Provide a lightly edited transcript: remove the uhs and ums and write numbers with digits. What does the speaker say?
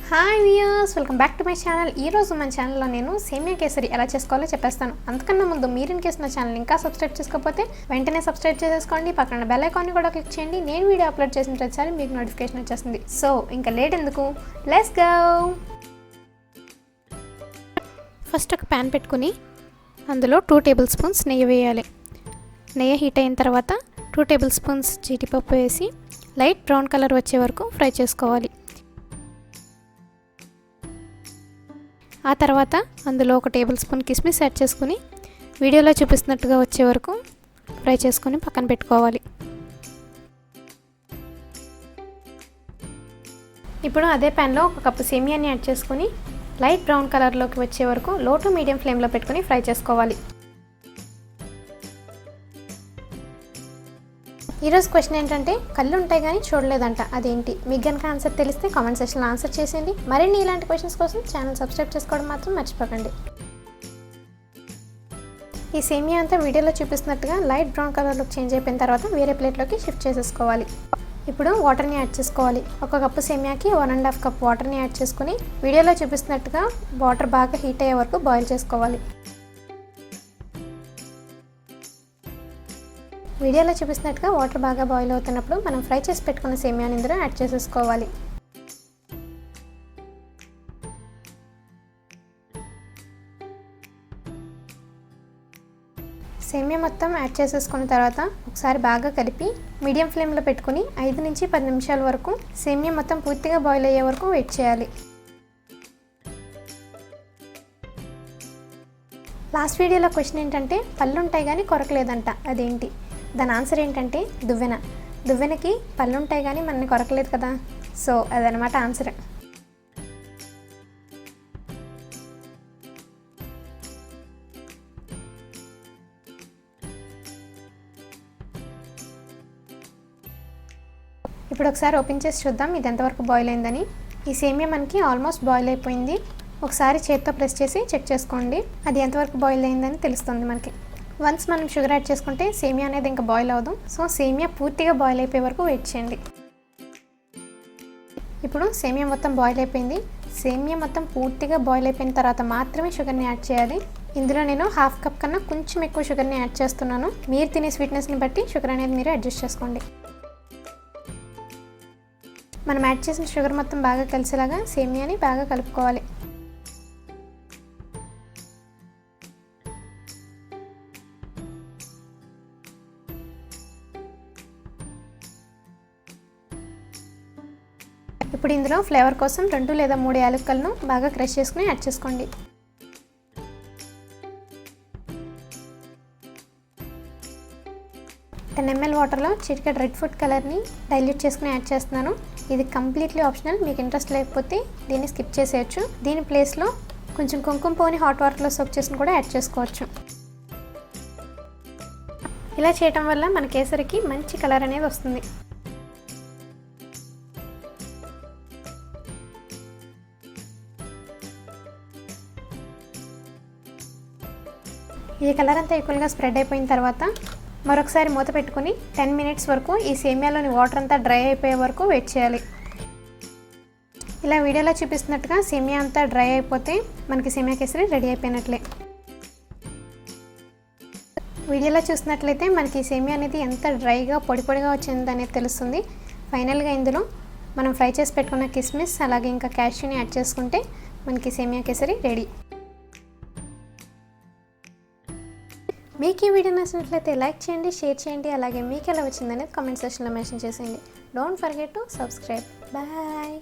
Hi viewers, welcome back to my channel. ఈరోజు మన ఛానల్లో నేను సేమియా కేసరి ఎలా చేసుకోవాలో చెప్పేస్తాను. అంతకన్నా ముందు మీరు ఇన్ కేసు నా ఛానల్ ఇంకా సబ్స్క్రైబ్ చేసుకోకపోతే వెంటనే సబ్స్క్రైబ్ చేసేసుకోండి. పక్కన బెల్ ఐకాన్ని కూడా క్లిక్ చేయండి. నేను వీడియో అప్లోడ్ చేసిన ప్రతిసారి మీకు నోటిఫికేషన్ వచ్చేస్తుంది. సో ఇంకా లేట్ ఎందుకు, లెట్స్ గో. ఫస్ట్ ఒక ప్యాన్ పెట్టుకుని అందులో 2 టేబుల్ స్పూన్స్ నెయ్యి వేయాలి. నెయ్యి హీట్ అయిన తర్వాత 2 టేబుల్ స్పూన్స్ జీడిపప్పు వేసి లైట్ బ్రౌన్ కలర్ వచ్చే వరకు ఫ్రై చేసుకోవాలి. ఆ తర్వాత అందులో 1 టేబుల్ స్పూన్ కిస్మిస్ యాడ్ చేసుకుని వీడియోలో చూపిస్తున్నట్టుగా వచ్చే వరకు ఫ్రై చేసుకుని పక్కన పెట్టుకోవాలి. ఇప్పుడు అదే ప్యాన్లో 1 కప్పు సేమియాని యాడ్ చేసుకుని లైట్ బ్రౌన్ కలర్లోకి వచ్చే వరకు లో టు మీడియం ఫ్లేమ్లో పెట్టుకుని ఫ్రై చేసుకోవాలి. ఈరోజు క్వశ్చన్ ఏంటంటే కళ్ళు ఉంటాయి కానీ చూడలేదంట, అదేంటి? మీకు కనుక ఆన్సర్ తెలిస్తే కామెంట్ సెక్షన్లో ఆన్సర్ చేసేయండి. మరిన్ని ఇలాంటి క్వశ్చన్స్ కోసం ఛానల్ సబ్స్క్రైబ్ చేసుకోవడం మాత్రం మర్చిపోకండి. ఈ సేమియా అంతా వీడియోలో చూపిస్తున్నట్టుగా లైట్ బ్రౌన్ కలర్లోకి చేంజ్ అయిపోయిన తర్వాత వేరే ప్లేట్లోకి షిఫ్ట్ చేసేసుకోవాలి. ఇప్పుడు వాటర్ని యాడ్ చేసుకోవాలి. 1 కప్పు సేమియాకి 1.5 కప్ వాటర్ని యాడ్ చేసుకుని వీడియోలో చూపిస్తున్నట్టుగా వాటర్ బాగా హీట్ అయ్యే వరకు బాయిల్ చేసుకోవాలి. వీడియోలో చూపిస్తున్నట్టుగా వాటర్ బాగా బాయిల్ అవుతున్నప్పుడు మనం ఫ్రై చేసి పెట్టుకున్న సేమియాని ఇందులో యాడ్ చేసేసుకోవాలి. సేమియా మొత్తం యాడ్ చేసేసుకున్న తర్వాత ఒకసారి బాగా కలిపి మీడియం ఫ్లేమ్లో పెట్టుకుని 5 నుంచి 10 నిమిషాల వరకు సేమియా మొత్తం పూర్తిగా బాయిల్ అయ్యే వరకు వెయిట్ చేయాలి. లాస్ట్ వీడియోలో క్వశ్చన్ ఏంటంటే పళ్ళు ఉంటాయి కానీ కొరకలేదంట, అదేంటి? దాని ఆన్సర్ ఏంటంటే దువ్వెనకి పళ్ళు ఉంటాయి కానీ మనని కొరకలేదు కదా. సో అదనమాట ఆన్సర్. ఇప్పుడు ఒకసారి ఓపెన్ చేసి చూద్దాం ఇది ఎంతవరకు బాయిల్ అయిందని. ఈ సేమియా మనకి ఆల్మోస్ట్ బాయిల్ అయిపోయింది. ఒకసారి చేత్తో ప్రెస్ చేసి చెక్ చేసుకోండి, అది ఎంతవరకు బాయిల్ అయిందని తెలుస్తుంది మనకి. వన్స్ మనం షుగర్ యాడ్ చేసుకుంటే సేమియా అనేది ఇంకా బాయిల్ అవ్వదు. సో సేమియా పూర్తిగా బాయిల్ అయిపోయే వరకు వెయిట్ చేయండి. ఇప్పుడు సేమియా మొత్తం బాయిల్ అయిపోయింది. సేమియా మొత్తం పూర్తిగా బాయిల్ అయిపోయిన తర్వాత మాత్రమే షుగర్ని యాడ్ చేయాలి. ఇందులో నేను 1/2 కప్ కన్నా కొంచెం ఎక్కువ షుగర్ని యాడ్ చేస్తున్నాను. మీరు తినే స్వీట్నెస్ని బట్టి షుగర్ అనేది మీరు అడ్జస్ట్ చేసుకోండి. మనం యాడ్ చేసిన షుగర్ మొత్తం బాగా కలిసేలాగా సేమియాని బాగా కలుపుకోవాలి. ఇప్పుడు ఇందులో ఫ్లేవర్ కోసం 2 లేదా 3 యాలకులను బాగా క్రష్ చేసుకుని యాడ్ చేసుకోండి. ml వాటర్లో చిటికెడు రెడ్ ఫుడ్ కలర్ని డైల్యూట్ చేసుకుని యాడ్ చేస్తున్నాను. ఇది కంప్లీట్లీ ఆప్షనల్, మీకు ఇంట్రెస్ట్ లేకపోతే దీన్ని స్కిప్ చేసేయచ్చు. దీని ప్లేస్లో కొంచెం కుంకుమ పువ్వుని హాట్ వాటర్లో సోక్ చేసుకుని కూడా యాడ్ చేసుకోవచ్చు. ఇలా చేయటం వల్ల మన కేసరికి మంచి కలర్ అనేది వస్తుంది. ఈ కలర్ అంతా ఈక్వల్గా స్ప్రెడ్ అయిపోయిన తర్వాత మరొకసారి మూత పెట్టుకుని 10 మినిట్స్ వరకు ఈ సేమియాలోని వాటర్ అంతా డ్రై అయిపోయే వరకు వెయిట్ చేయాలి. ఇలా వీడియోలో చూపిస్తున్నట్టుగా సేమియా అంతా డ్రై అయిపోతే మనకి సేమియా కేసరి రెడీ అయిపోయినట్లే. వీడియోలో చూసినట్లయితే మనకి సేమియా అనేది ఎంత డ్రైగా పొడిగా వచ్చింది అనేది తెలుస్తుంది. ఫైనల్గా ఇందులో మనం ఫ్రై చేసి పెట్టుకున్న కిస్మిస్ అలాగే ఇంకా cashew యాడ్ చేసుకుంటే మనకి సేమియా కేసరి రెడీ. మీకు ఈ వీడియో నచ్చినట్లయితే లైక్ చేయండి, షేర్ చేయండి, అలాగే మీకు ఎలా వచ్చిందనేది కామెంట్ సెక్షన్లో మెన్షన్ చేసేయండి. Don't forget to subscribe. Bye.